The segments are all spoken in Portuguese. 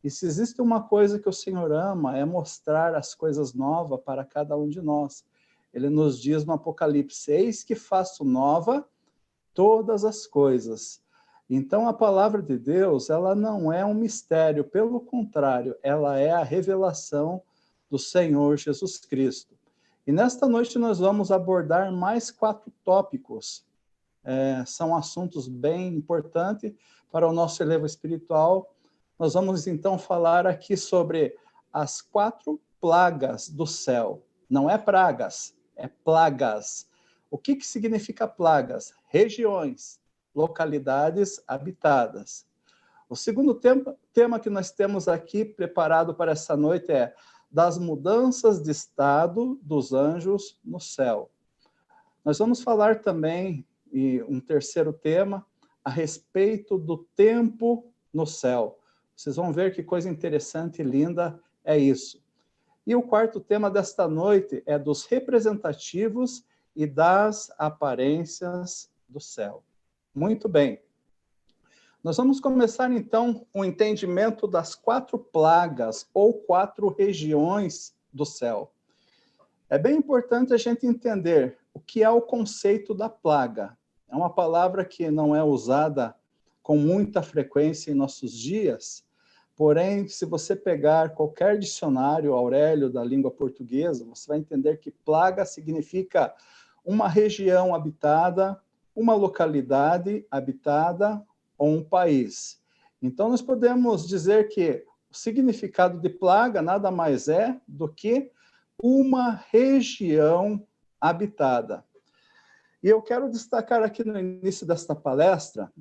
E se existe uma coisa que o Senhor ama, é mostrar as coisas novas para cada um de nós. Ele nos diz no Apocalipse: eis que faço nova todas as coisas. Então, a palavra de Deus, ela não é um mistério, pelo contrário, ela é a revelação do Senhor Jesus Cristo. E nesta noite nós vamos abordar mais 4 tópicos. São assuntos bem importantes para o nosso elevo espiritual. Nós vamos então falar aqui sobre as 4 plagas do céu. Não é pragas, é plagas. O que significa plagas? Regiões, localidades habitadas. O segundo tema que nós temos aqui preparado para essa noite é das mudanças de estado dos anjos no céu. Nós vamos falar também, e um terceiro tema, a respeito do tempo no céu. Vocês vão ver que coisa interessante e linda é isso. E o quarto tema desta noite é dos representativos e das aparências do céu. Muito bem. Nós vamos começar, então, o entendimento das 4 plagas, ou 4 regiões do céu. É bem importante a gente entender o que é o conceito da plaga. É uma palavra que não é usada com muita frequência em nossos dias, porém, se você pegar qualquer dicionário Aurélio da língua portuguesa, você vai entender que plaga significa uma região habitada, uma localidade habitada ou um país. Então, nós podemos dizer que o significado de plaga nada mais é do que uma região habitada. E eu quero destacar aqui no início desta palestra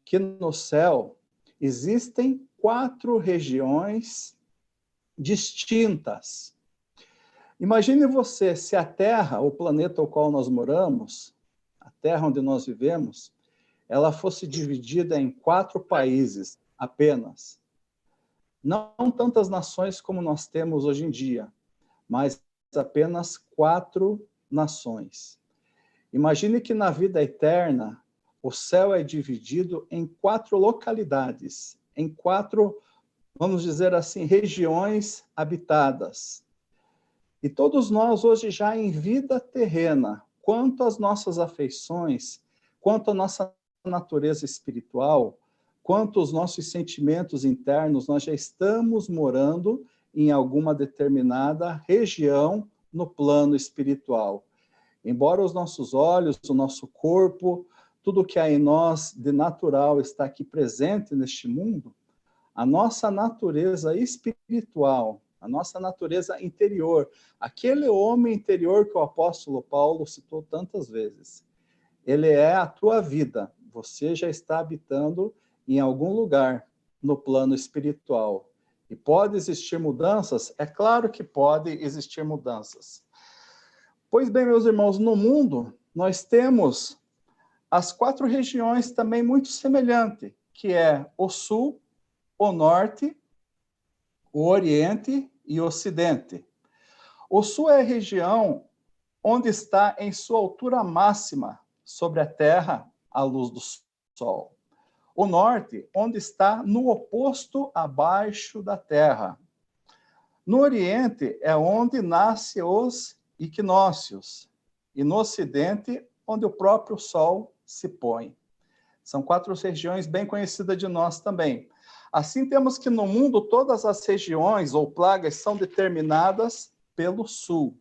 que no céu existem 4 regiões distintas. Imagine você se a Terra, o planeta ao qual nós moramos, a Terra onde nós vivemos, ela fosse dividida em 4 países apenas. Não tantas nações como nós temos hoje em dia, mas apenas 4 nações. Imagine que na vida eterna, o céu é dividido em 4 localidades, em 4, vamos dizer assim, regiões habitadas. E todos nós hoje já em vida terrena, quanto às nossas afeições, quanto à nossa natureza espiritual, quanto aos nossos sentimentos internos, nós já estamos morando em alguma determinada região no plano espiritual. Embora os nossos olhos, o nosso corpo, tudo que há em nós de natural está aqui presente neste mundo, a nossa natureza espiritual, a nossa natureza interior, aquele homem interior que o apóstolo Paulo citou tantas vezes, ele é a tua vida. Você já está habitando em algum lugar no plano espiritual. E pode existir mudanças? É claro que pode existir mudanças. Pois bem, meus irmãos, no mundo nós temos as 4 regiões também muito semelhantes, que é o sul, o norte, o oriente e o ocidente. O sul é a região onde está em sua altura máxima sobre a terra a luz do sol. O norte, onde está no oposto abaixo da terra. No oriente é onde nascem os equinócios. E no ocidente, onde o próprio sol se põe. São 4 regiões bem conhecidas de nós também. Assim, temos que no mundo todas as regiões ou plagas são determinadas pelo sul,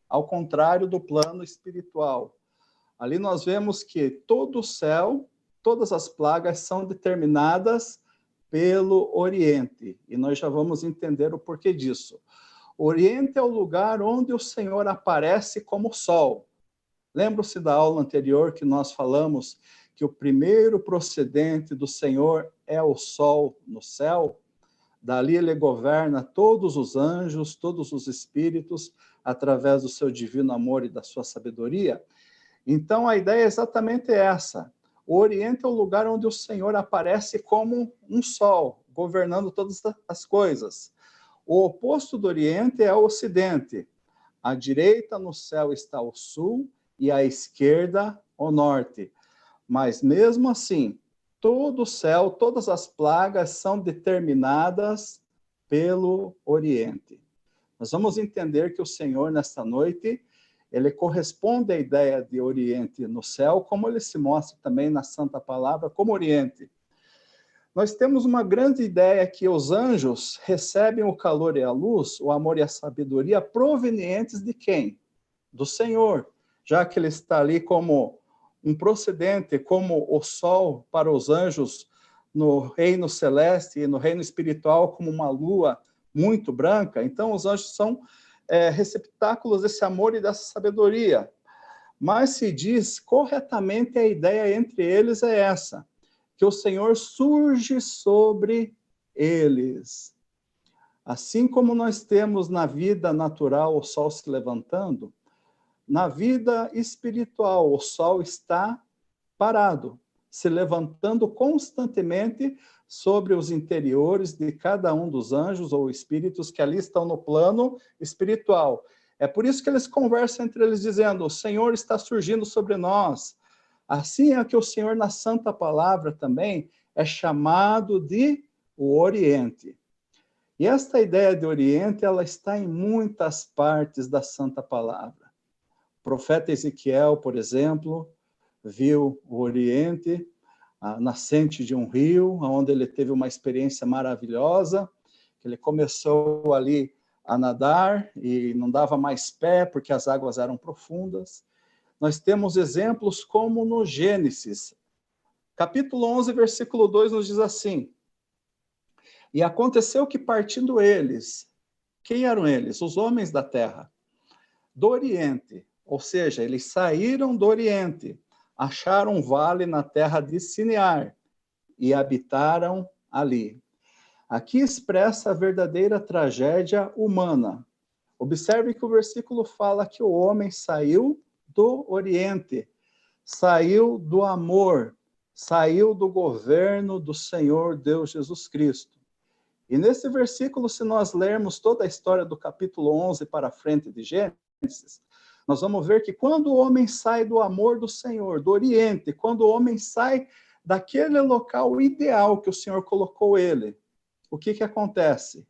ao contrário do plano espiritual. Ali nós vemos que todo o céu, todas as plagas são determinadas pelo Oriente, e nós já vamos entender o porquê disso. O Oriente é o lugar onde o Senhor aparece como sol. Lembra-se da aula anterior que nós falamos que o primeiro procedente do Senhor é o sol no céu? Dali ele governa todos os anjos, todos os espíritos, através do seu divino amor e da sua sabedoria. Então, a ideia é exatamente essa. O Oriente é o lugar onde o Senhor aparece como um sol, governando todas as coisas. O oposto do Oriente é o Ocidente. À direita no céu está o Sul e à esquerda o Norte. Mas, mesmo assim, todo o céu, todas as plagas são determinadas pelo Oriente. Nós vamos entender que o Senhor, nesta noite, ele corresponde à ideia de Oriente no céu, como ele se mostra também na Santa Palavra, como Oriente. Nós temos uma grande ideia que os anjos recebem o calor e a luz, o amor e a sabedoria provenientes de quem? Do Senhor, já que ele está ali como um procedente, como o sol para os anjos no reino celeste e no reino espiritual, como uma lua muito branca. Então, os anjos são receptáculos desse amor e dessa sabedoria. Mas se diz corretamente, a ideia entre eles é essa, que o Senhor surge sobre eles. Assim como nós temos na vida natural o sol se levantando, na vida espiritual o sol está parado, se levantando constantemente sobre os interiores de cada um dos anjos ou espíritos que ali estão no plano espiritual. É por isso que eles conversam entre eles dizendo: o Senhor está surgindo sobre nós. Assim é que o Senhor, na Santa Palavra também, é chamado de o Oriente. E esta ideia de Oriente, ela está em muitas partes da Santa Palavra. O profeta Ezequiel, por exemplo, viu o Oriente, a nascente de um rio, onde ele teve uma experiência maravilhosa, que ele começou ali a nadar e não dava mais pé porque as águas eram profundas. Nós temos exemplos como no Gênesis. Capítulo 11, versículo 2 nos diz assim: e aconteceu que partindo eles, quem eram eles? Os homens da terra, do Oriente, ou seja, eles saíram do Oriente, acharam um vale na terra de Sinear e habitaram ali. Aqui expressa a verdadeira tragédia humana. Observe que o versículo fala que o homem saiu do Oriente, saiu do amor, saiu do governo do Senhor Deus Jesus Cristo. E nesse versículo, se nós lermos toda a história do capítulo 11 para frente de Gênesis, nós vamos ver que quando o homem sai do amor do Senhor, do Oriente, quando o homem sai daquele local ideal que o Senhor colocou ele, o que acontece?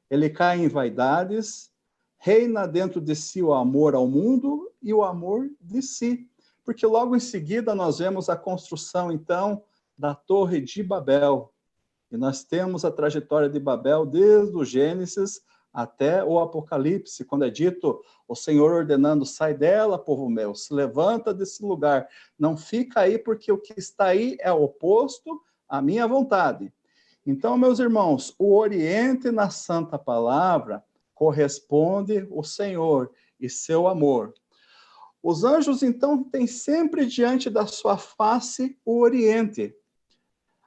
Ele cai em vaidades, reina dentro de si o amor ao mundo e o amor de si. Porque logo em seguida nós vemos a construção, então, da Torre de Babel. E nós temos a trajetória de Babel desde o Gênesis até o Apocalipse, quando é dito o Senhor ordenando: sai dela, povo meu, se levanta desse lugar, não fica aí, porque o que está aí é oposto à minha vontade. Então, meus irmãos, o Oriente na Santa Palavra corresponde ao Senhor e seu amor. Os anjos, então, têm sempre diante da sua face o Oriente,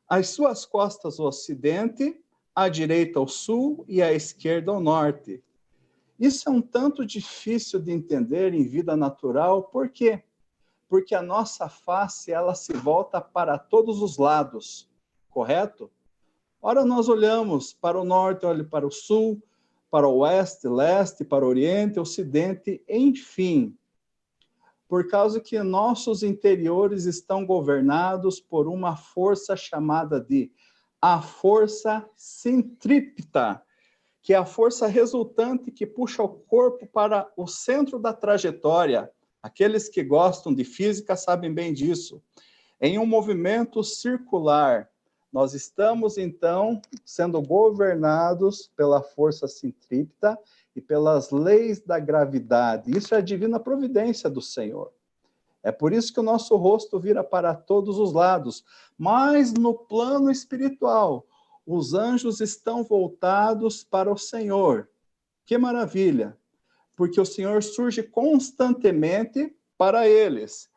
às suas costas o Ocidente, à direita o Sul e à esquerda o Norte. Isso é um tanto difícil de entender em vida natural, por quê? Porque a nossa face, ela se volta para todos os lados, correto? Ora, nós olhamos para o norte, olha para o sul, para o oeste, leste, para o oriente, ocidente, enfim. Por causa que nossos interiores estão governados por uma força chamada de a força centrípeta, que é a força resultante que puxa o corpo para o centro da trajetória. Aqueles que gostam de física sabem bem disso. Em um movimento circular, nós estamos, então, sendo governados pela força centrípeta e pelas leis da gravidade. Isso é a divina providência do Senhor. É por isso que o nosso rosto vira para todos os lados. Mas no plano espiritual, os anjos estão voltados para o Senhor. Que maravilha! Porque o Senhor surge constantemente para eles.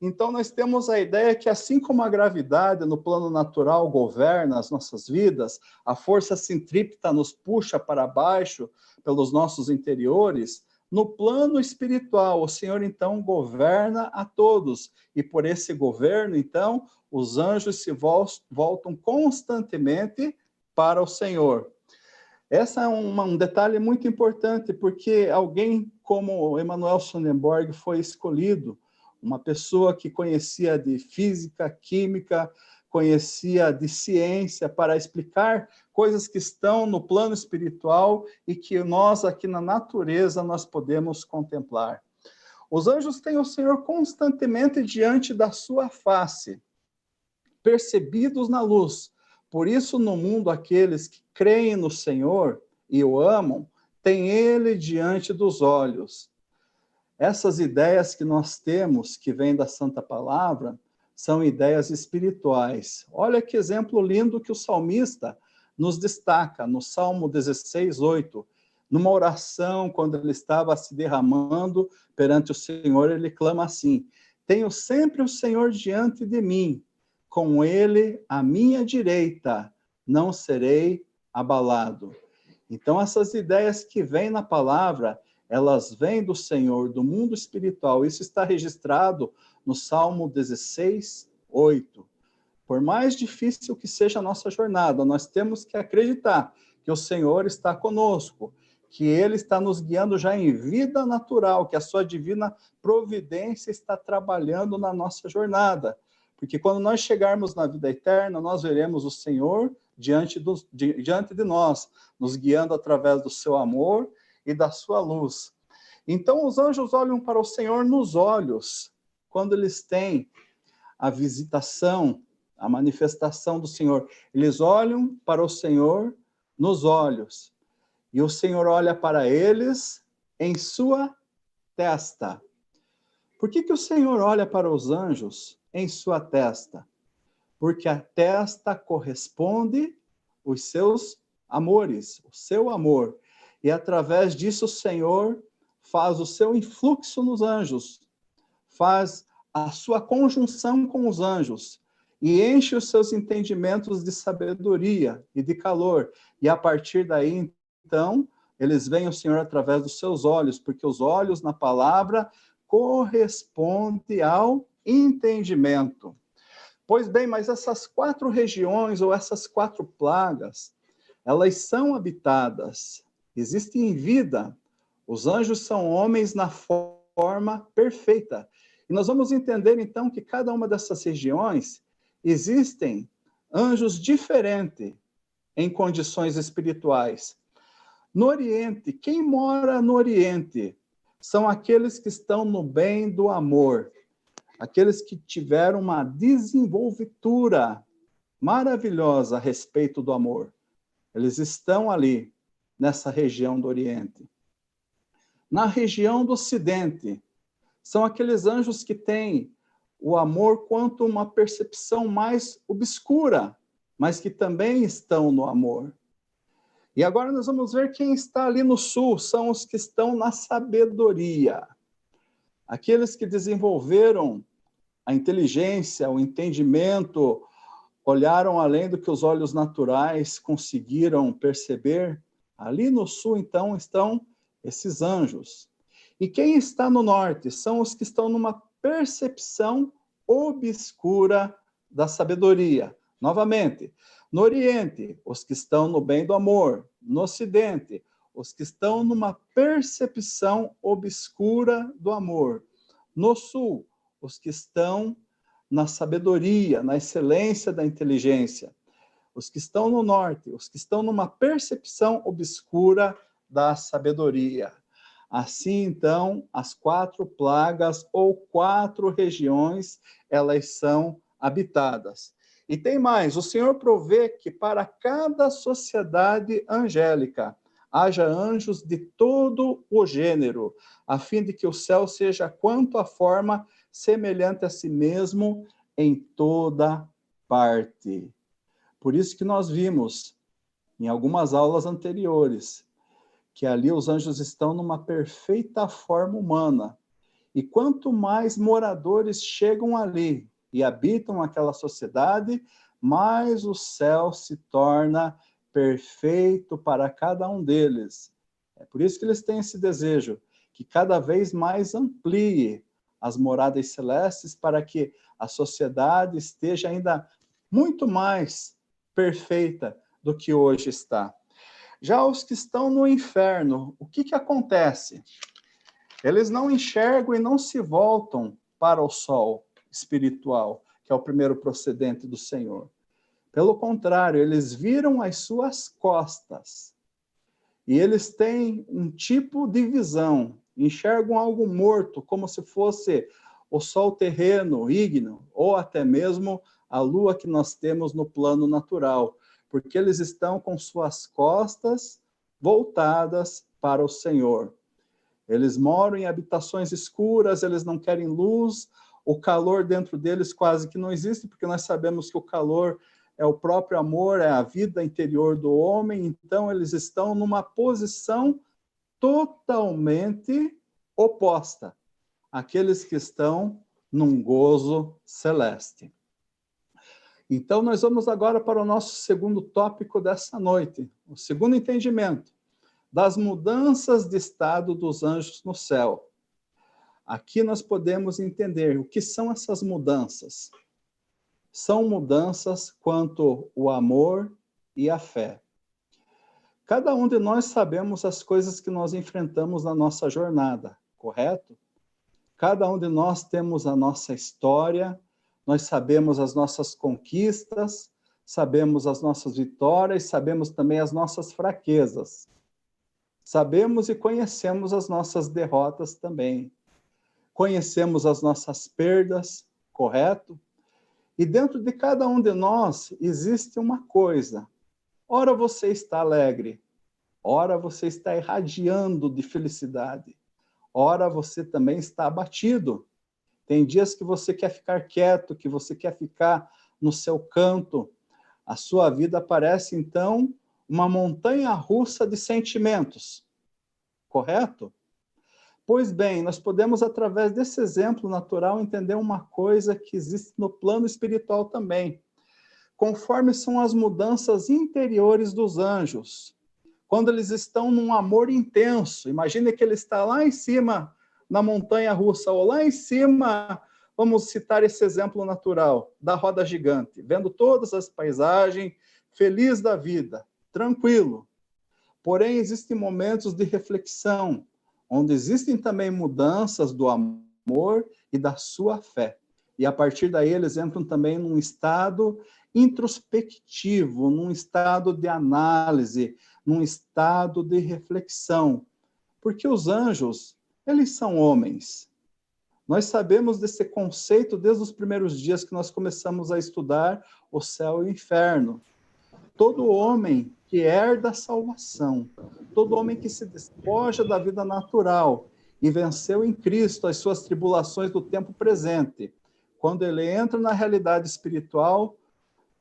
Então, nós temos a ideia que, assim como a gravidade no plano natural governa as nossas vidas, a força centrípeta nos puxa para baixo pelos nossos interiores, no plano espiritual, o Senhor, então, governa a todos. E por esse governo, então, os anjos se voltam constantemente para o Senhor. Esse é um detalhe muito importante, porque alguém como Emanuel Swedenborg foi escolhido, uma pessoa que conhecia de física, química, conhecia de ciência para explicar coisas que estão no plano espiritual e que nós aqui na natureza nós podemos contemplar. Os anjos têm o Senhor constantemente diante da sua face, percebidos na luz. Por isso, no mundo, aqueles que creem no Senhor e o amam, têm Ele diante dos olhos. Essas ideias que nós temos, que vêm da Santa Palavra, são ideias espirituais. Olha que exemplo lindo que o salmista nos destaca no Salmo 16, 8. Numa oração, quando ele estava se derramando perante o Senhor, ele clama assim: tenho sempre o Senhor diante de mim, com ele à minha direita, não serei abalado. Então, essas ideias que vêm na palavra, elas vêm do Senhor, do mundo espiritual. Isso está registrado no Salmo 16, 8. Por mais difícil que seja a nossa jornada, nós temos que acreditar que o Senhor está conosco, que Ele está nos guiando já em vida natural, que a sua divina providência está trabalhando na nossa jornada. Porque quando nós chegarmos na vida eterna, nós veremos o Senhor diante de nós, nos guiando através do seu amor e da sua luz. Então, os anjos olham para o Senhor nos olhos, quando eles têm a visitação, a manifestação do Senhor. Eles olham para o Senhor nos olhos. E o Senhor olha para eles em sua testa. Por que o Senhor olha para os anjos em sua testa? Porque a testa corresponde aos seus amores, o seu amor. E através disso o Senhor faz o seu influxo nos anjos, faz a sua conjunção com os anjos e enche os seus entendimentos de sabedoria e de calor. E a partir daí, então, eles veem o Senhor através dos seus olhos, porque os olhos na palavra correspondem ao entendimento. Pois bem, mas essas 4 regiões ou essas 4 plagas, elas são habitadas, existem vida. Os anjos são homens na forma perfeita. E nós vamos entender, então, que cada uma dessas regiões existem anjos diferentes em condições espirituais. No Oriente, quem mora no Oriente são aqueles que estão no bem do amor, aqueles que tiveram uma desenvoltura maravilhosa a respeito do amor. Eles estão ali, nessa região do Oriente. Na região do Ocidente, são aqueles anjos que têm o amor quanto uma percepção mais obscura, mas que também estão no amor. E agora nós vamos ver quem está ali no sul, são os que estão na sabedoria. Aqueles que desenvolveram a inteligência, o entendimento, olharam além do que os olhos naturais conseguiram perceber. Ali no sul, então, estão esses anjos. E quem está no norte? São os que estão numa percepção obscura da sabedoria. Novamente, no Oriente, os que estão no bem do amor. No Ocidente, os que estão numa percepção obscura do amor. No Sul, os que estão na sabedoria, na excelência da inteligência. Os que estão no Norte, os que estão numa percepção obscura da sabedoria. Assim, então, as 4 plagas ou 4 regiões, elas são habitadas. E tem mais, o Senhor provê que para cada sociedade angélica haja anjos de todo o gênero, a fim de que o céu seja quanto à forma semelhante a si mesmo em toda parte. Por isso que nós vimos, em algumas aulas anteriores, que ali os anjos estão numa perfeita forma humana. E quanto mais moradores chegam ali e habitam aquela sociedade, mais o céu se torna perfeito para cada um deles. É por isso que eles têm esse desejo, que cada vez mais amplie as moradas celestes para que a sociedade esteja ainda muito mais perfeita do que hoje está. Já os que estão no inferno, o que acontece? Eles não enxergam e não se voltam para o sol espiritual, que é o primeiro procedente do Senhor. Pelo contrário, eles viram as suas costas. E eles têm um tipo de visão, enxergam algo morto, como se fosse o sol terreno, ígneo, ou até mesmo a lua que nós temos no plano natural, porque eles estão com suas costas voltadas para o Senhor. Eles moram em habitações escuras, eles não querem luz, o calor dentro deles quase que não existe, porque nós sabemos que o calor é o próprio amor, é a vida interior do homem, então eles estão numa posição totalmente oposta àqueles que estão num gozo celeste. Então, nós vamos agora para o nosso segundo tópico dessa noite, o segundo entendimento das mudanças de estado dos anjos no céu. Aqui nós podemos entender o que são essas mudanças. São mudanças quanto o amor e a fé. Cada um de nós sabemos as coisas que nós enfrentamos na nossa jornada, correto? Cada um de nós temos a nossa história, nós sabemos as nossas conquistas, sabemos as nossas vitórias, sabemos também as nossas fraquezas. Sabemos e conhecemos as nossas derrotas também. Conhecemos as nossas perdas, correto? E dentro de cada um de nós existe uma coisa. Ora você está alegre, ora você está irradiando de felicidade, ora você também está abatido. Tem dias que você quer ficar quieto, que você quer ficar no seu canto. A sua vida parece, então, uma montanha-russa de sentimentos, correto? Pois bem, nós podemos, através desse exemplo natural, entender uma coisa que existe no plano espiritual também. Conforme são as mudanças interiores dos anjos, quando eles estão num amor intenso, imagine que ele está lá em cima, na montanha-russa, ou lá em cima, vamos citar esse exemplo natural, da roda gigante, vendo todas as paisagens, feliz da vida, tranquilo. Porém, existem momentos de reflexão, onde existem também mudanças do amor e da sua fé. E a partir daí eles entram também num estado introspectivo, num estado de análise, num estado de reflexão. Porque os anjos, eles são homens. Nós sabemos desse conceito desde os primeiros dias que nós começamos a estudar o céu e o inferno. Todo homem que herda a salvação, todo homem que se despoja da vida natural e venceu em Cristo as suas tribulações do tempo presente, quando ele entra na realidade espiritual,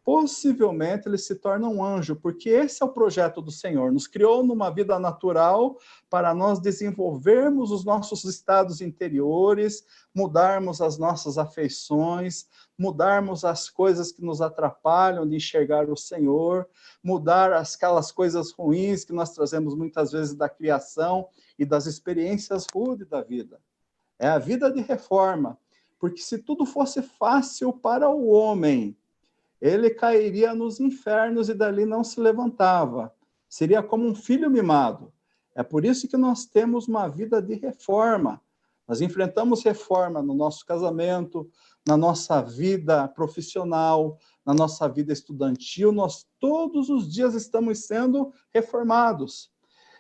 possivelmente ele se torna um anjo, porque esse é o projeto do Senhor. Nos criou numa vida natural para nós desenvolvermos os nossos estados interiores, mudarmos as nossas afeições, mudarmos as coisas que nos atrapalham de enxergar o Senhor, mudar aquelas coisas ruins que nós trazemos muitas vezes da criação e das experiências rudes da vida. É a vida de reforma, porque se tudo fosse fácil para o homem, ele cairia nos infernos e dali não se levantava. Seria como um filho mimado. É por isso que nós temos uma vida de reforma. Nós enfrentamos reforma no nosso casamento, na nossa vida profissional, na nossa vida estudantil. Nós todos os dias estamos sendo reformados.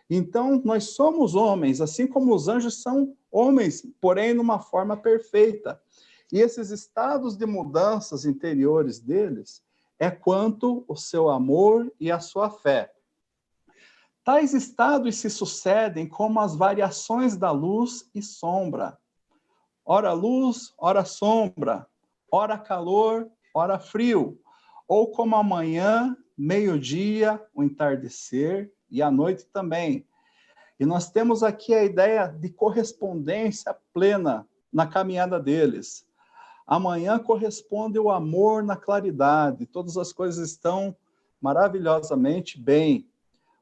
Então, nós somos homens, assim como os anjos são homens, porém numa forma perfeita. E esses estados de mudanças interiores deles é quanto o seu amor e a sua fé. Tais estados se sucedem como as variações da luz e sombra. Ora luz, ora sombra, ora calor, ora frio. Ou como a manhã, meio-dia, o entardecer e a noite também. E nós temos aqui a ideia de correspondência plena na caminhada deles. Amanhã corresponde o amor na claridade, todas as coisas estão maravilhosamente bem.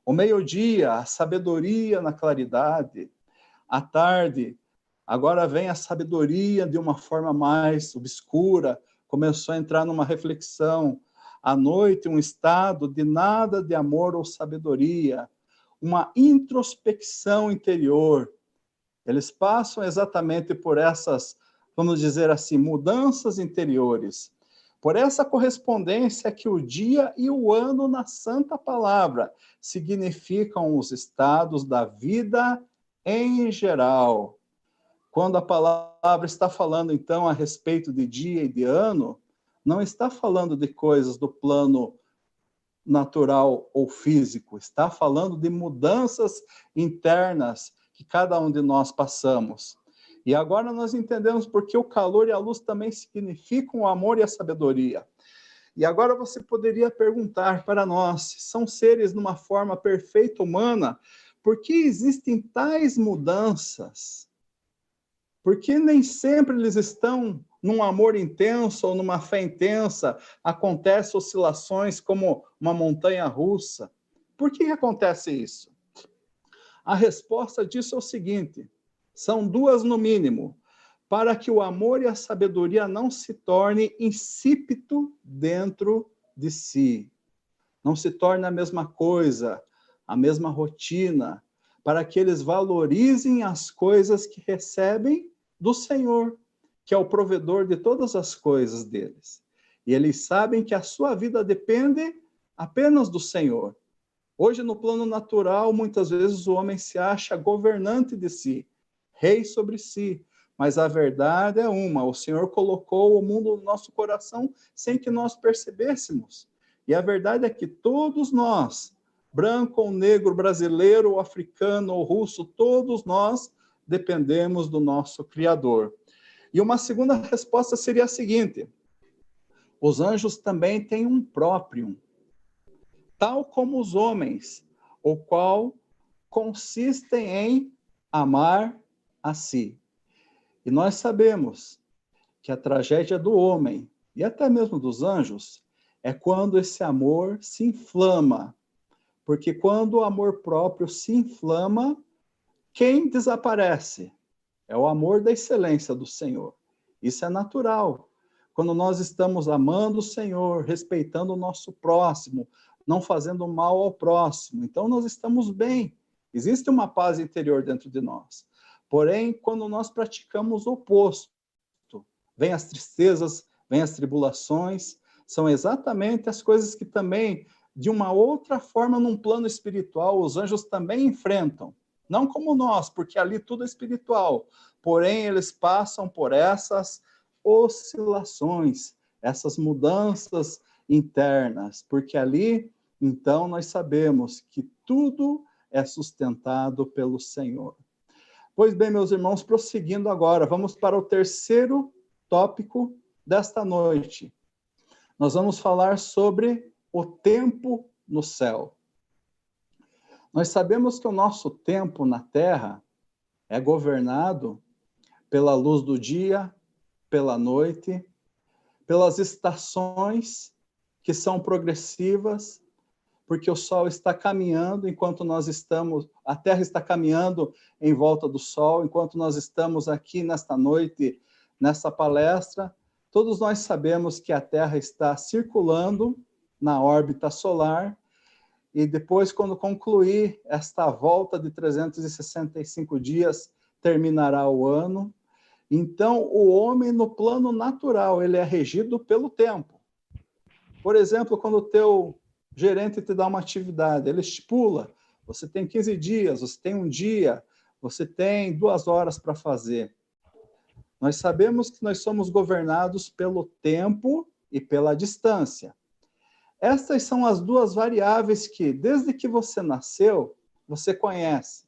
O meio-dia, a sabedoria na claridade. À tarde, agora vem a sabedoria de uma forma mais obscura, começou a entrar numa reflexão. À noite, um estado de nada de amor ou sabedoria, uma introspecção interior. Eles passam exatamente por essas, vamos dizer assim, mudanças interiores. Por essa correspondência que o dia e o ano na Santa Palavra significam os estados da vida em geral. Quando a palavra está falando, então, a respeito de dia e de ano, não está falando de coisas do plano natural ou físico, está falando de mudanças internas que cada um de nós passamos. E agora nós entendemos porque o calor e a luz também significam o amor e a sabedoria. E agora você poderia perguntar para nós, são seres numa forma perfeita humana, por que existem tais mudanças? Por que nem sempre eles estão num amor intenso ou numa fé intensa? Acontecem oscilações como uma montanha russa. Por que acontece isso? A resposta disso é o seguinte: são duas no mínimo, para que o amor e a sabedoria não se torne insípido dentro de si. Não se torne a mesma coisa, a mesma rotina, para que eles valorizem as coisas que recebem do Senhor, que é o provedor de todas as coisas deles. E eles sabem que a sua vida depende apenas do Senhor. Hoje, no plano natural, muitas vezes o homem se acha governante de si, rei sobre si, mas a verdade é uma: o Senhor colocou o mundo no nosso coração sem que nós percebêssemos. E a verdade é que todos nós, branco ou negro, brasileiro ou africano ou russo, todos nós dependemos do nosso Criador. E uma segunda resposta seria a seguinte: os anjos também têm um próprio, tal como os homens, o qual consistem em amar a si. E nós sabemos que a tragédia do homem, e até mesmo dos anjos, é quando esse amor se inflama. Porque quando o amor próprio se inflama, quem desaparece? É o amor da excelência do Senhor. Isso é natural. Quando nós estamos amando o Senhor, respeitando o nosso próximo, não fazendo mal ao próximo, então nós estamos bem. Existe uma paz interior dentro de nós. Porém, quando nós praticamos o oposto, vem as tristezas, vem as tribulações, são exatamente as coisas que também, de uma outra forma, num plano espiritual, os anjos também enfrentam. Não como nós, porque ali tudo é espiritual. Porém, eles passam por essas oscilações, essas mudanças internas, porque ali, então, nós sabemos que tudo é sustentado pelo Senhor. Pois bem, meus irmãos, prosseguindo agora, vamos para o terceiro tópico desta noite. Nós vamos falar sobre o tempo no céu. Nós sabemos que o nosso tempo na Terra é governado pela luz do dia, pela noite, pelas estações que são progressivas, porque o Sol está caminhando enquanto nós estamos, a Terra está caminhando em volta do Sol, enquanto nós estamos aqui nesta noite, nessa palestra. Todos nós sabemos que a Terra está circulando na órbita solar, e depois, quando concluir esta volta de 365 dias, terminará o ano. Então, o homem, no plano natural, ele é regido pelo tempo. Por exemplo, quando o teu gerente te dá uma atividade, ele estipula, você tem 15 dias, você tem um dia, você tem 2 horas para fazer. Nós sabemos que nós somos governados pelo tempo e pela distância. Estas são as duas variáveis que, desde que você nasceu, você conhece.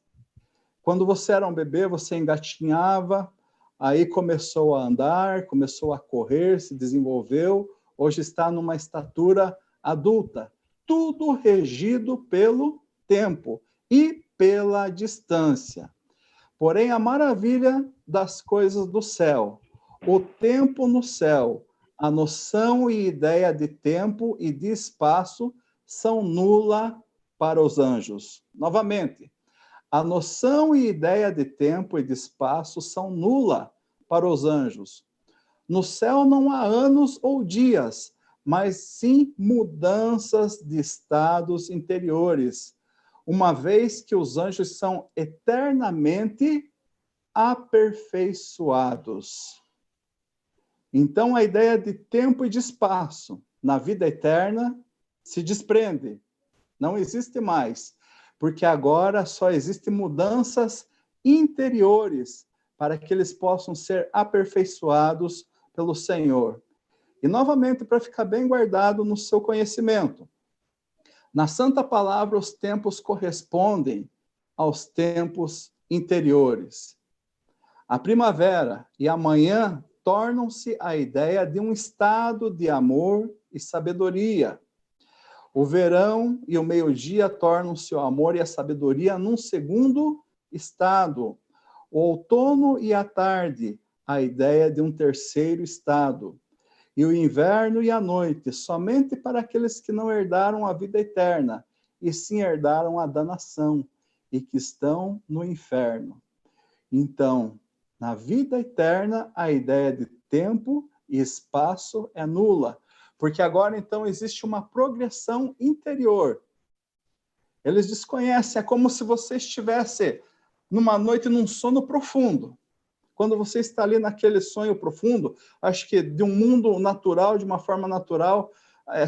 Quando você era um bebê, você engatinhava, aí começou a andar, começou a correr, se desenvolveu, hoje está numa estatura adulta. Tudo regido pelo tempo e pela distância. Porém, a maravilha das coisas do céu, o tempo no céu, a noção e ideia de tempo e de espaço são nula para os anjos. Novamente, a noção e ideia de tempo e de espaço são nula para os anjos. No céu não há anos ou dias, mas sim mudanças de estados interiores, uma vez que os anjos são eternamente aperfeiçoados. Então, a ideia de tempo e de espaço na vida eterna se desprende. Não existe mais, porque agora só existem mudanças interiores para que eles possam ser aperfeiçoados pelo Senhor. E, novamente, para ficar bem guardado no seu conhecimento. Na Santa Palavra, os tempos correspondem aos tempos interiores. A primavera e a manhã tornam-se a ideia de um estado de amor e sabedoria. O verão e o meio-dia tornam-se o amor e a sabedoria num segundo estado. O outono e a tarde, a ideia de um terceiro estado. E o inverno e a noite, somente para aqueles que não herdaram a vida eterna, e sim herdaram a danação, e que estão no inferno. Então, na vida eterna, a ideia de tempo e espaço é nula, porque agora, então, existe uma progressão interior. Eles desconhecem, é como se você estivesse numa noite, num sono profundo. Quando você está ali naquele sonho profundo, acho que de um mundo natural, de uma forma natural,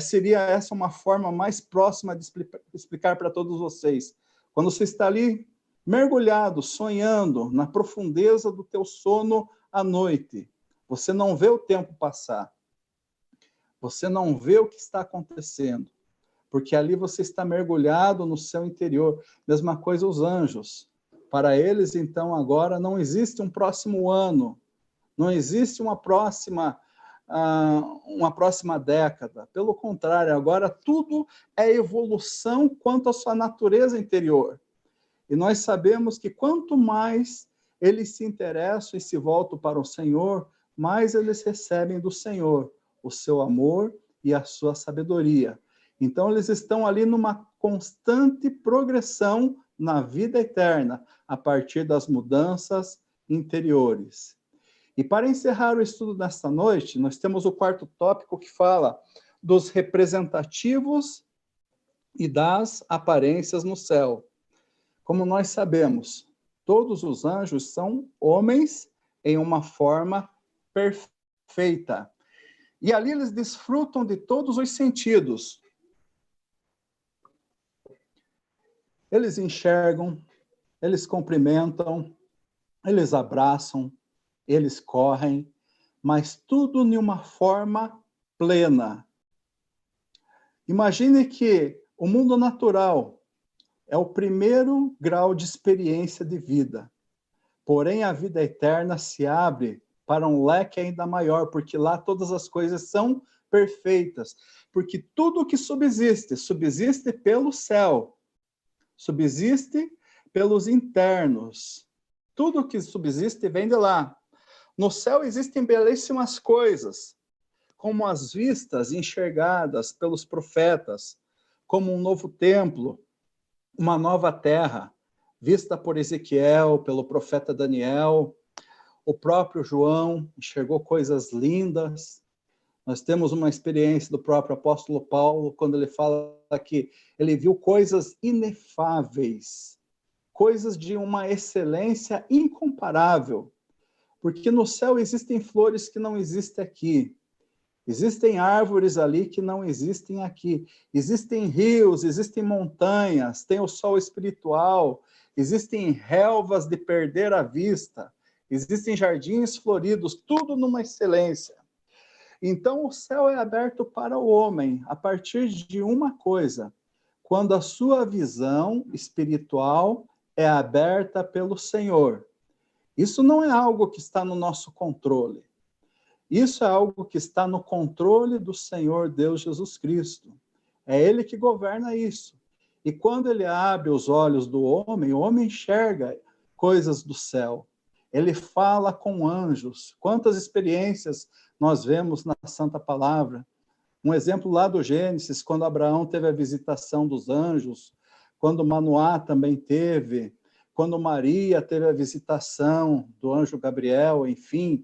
seria essa uma forma mais próxima de explicar para todos vocês. Quando você está ali mergulhado, sonhando na profundeza do teu sono à noite, você não vê o tempo passar. Você não vê o que está acontecendo, porque ali você está mergulhado no seu interior. Mesma coisa os anjos. Para eles, então, agora não existe um próximo ano, não existe uma próxima década. Pelo contrário, agora tudo é evolução quanto à sua natureza interior. E nós sabemos que quanto mais eles se interessam e se voltam para o Senhor, mais eles recebem do Senhor o seu amor e a sua sabedoria. Então, eles estão ali numa constante progressão na vida eterna, a partir das mudanças interiores. E para encerrar o estudo desta noite, nós temos o quarto tópico que fala dos representativos e das aparências no céu. Como nós sabemos, todos os anjos são homens em uma forma perfeita. E ali eles desfrutam de todos os sentidos. Eles enxergam, eles cumprimentam, eles abraçam, eles correm, mas tudo em uma forma plena. Imagine que o mundo natural é o primeiro grau de experiência de vida. Porém, a vida eterna se abre para um leque ainda maior, porque lá todas as coisas são perfeitas. Porque tudo que subsiste, subsiste pelo céu, subsiste pelos internos. Tudo que subsiste vem de lá. No céu existem belíssimas coisas, como as vistas enxergadas pelos profetas, como um novo templo, uma nova terra, vista por Ezequiel, pelo profeta Daniel. O próprio João enxergou coisas lindas. Nós temos uma experiência do próprio apóstolo Paulo, quando ele fala que ele viu coisas inefáveis, coisas de uma excelência incomparável, porque no céu existem flores que não existem aqui, existem árvores ali que não existem aqui, existem rios, existem montanhas, tem o sol espiritual, existem relvas de perder a vista, existem jardins floridos, tudo numa excelência. Então, o céu é aberto para o homem a partir de uma coisa: quando a sua visão espiritual é aberta pelo Senhor. Isso não é algo que está no nosso controle. Isso é algo que está no controle do Senhor Deus Jesus Cristo. É Ele que governa isso. E quando Ele abre os olhos do homem, o homem enxerga coisas do céu. Ele fala com anjos. Quantas experiências nós vemos na Santa Palavra. Um exemplo lá do Gênesis, quando Abraão teve a visitação dos anjos, quando Manoá também teve, quando Maria teve a visitação do anjo Gabriel, enfim.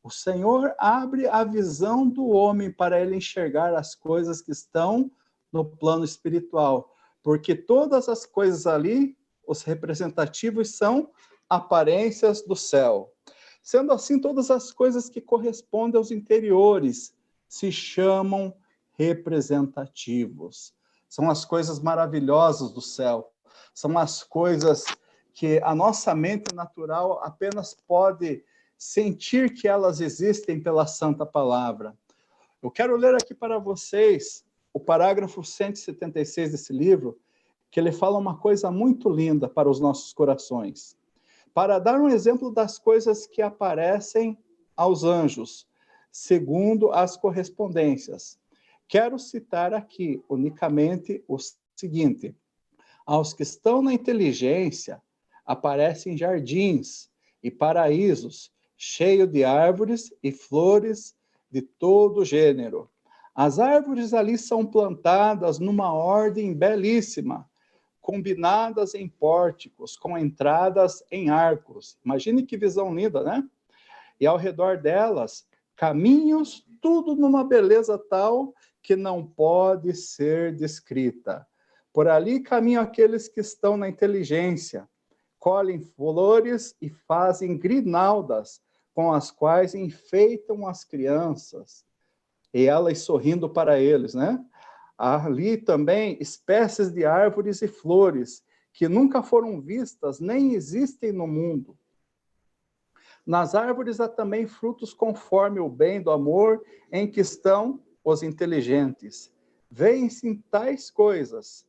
O Senhor abre a visão do homem para ele enxergar as coisas que estão no plano espiritual, porque todas as coisas ali, os representativos, são aparências do céu. Sendo assim, todas as coisas que correspondem aos interiores se chamam representativos. São as coisas maravilhosas do céu. São as coisas que a nossa mente natural apenas pode sentir que elas existem pela Santa Palavra. Eu quero ler aqui para vocês o parágrafo 176 desse livro, que ele fala uma coisa muito linda para os nossos corações. Para dar um exemplo das coisas que aparecem aos anjos, segundo as correspondências, quero citar aqui unicamente o seguinte: aos que estão na inteligência, aparecem jardins e paraísos, cheios de árvores e flores de todo gênero. As árvores ali são plantadas numa ordem belíssima, combinadas em pórticos, com entradas em arcos. Imagine que visão linda, né? E ao redor delas, caminhos, tudo numa beleza tal que não pode ser descrita. Por ali caminham aqueles que estão na inteligência, colhem flores e fazem grinaldas, com as quais enfeitam as crianças, e elas sorrindo para eles, né? Ali também espécies de árvores e flores que nunca foram vistas nem existem no mundo. Nas árvores há também frutos conforme o bem do amor em que estão os inteligentes. Veem-se tais coisas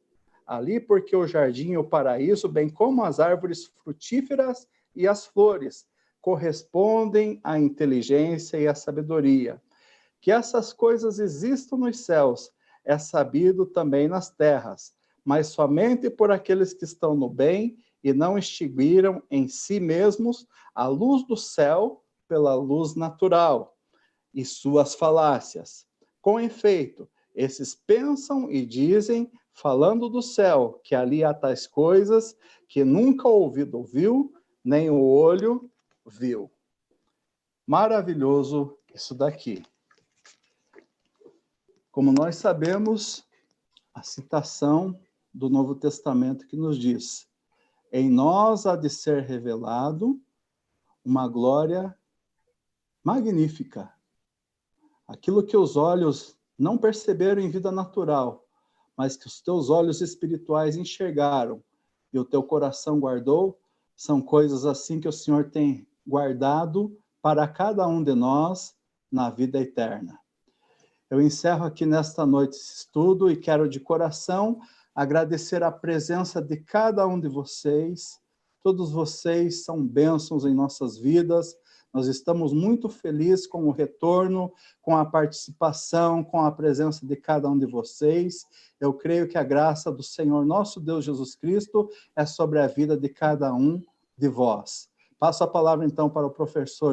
ali porque o jardim e o paraíso, bem como as árvores frutíferas e as flores, correspondem à inteligência e à sabedoria. Que essas coisas existam nos céus é sabido também nas terras, mas somente por aqueles que estão no bem e não extinguiram em si mesmos a luz do céu pela luz natural e suas falácias. Com efeito, esses pensam e dizem, falando do céu, que ali há tais coisas que nunca o ouvido ouviu, nem o olho viu. Maravilhoso isso daqui. Como nós sabemos, a citação do Novo Testamento que nos diz: em nós há de ser revelado uma glória magnífica. Aquilo que os olhos não perceberam em vida natural, mas que os teus olhos espirituais enxergaram e o teu coração guardou, são coisas assim que o Senhor tem guardado para cada um de nós na vida eterna. Eu encerro aqui nesta noite esse estudo e quero de coração agradecer a presença de cada um de vocês. Todos vocês são bênçãos em nossas vidas. Nós estamos muito felizes com o retorno, com a participação, com a presença de cada um de vocês. Eu creio que a graça do Senhor nosso Deus Jesus Cristo é sobre a vida de cada um de vós. Passo a palavra então para o professor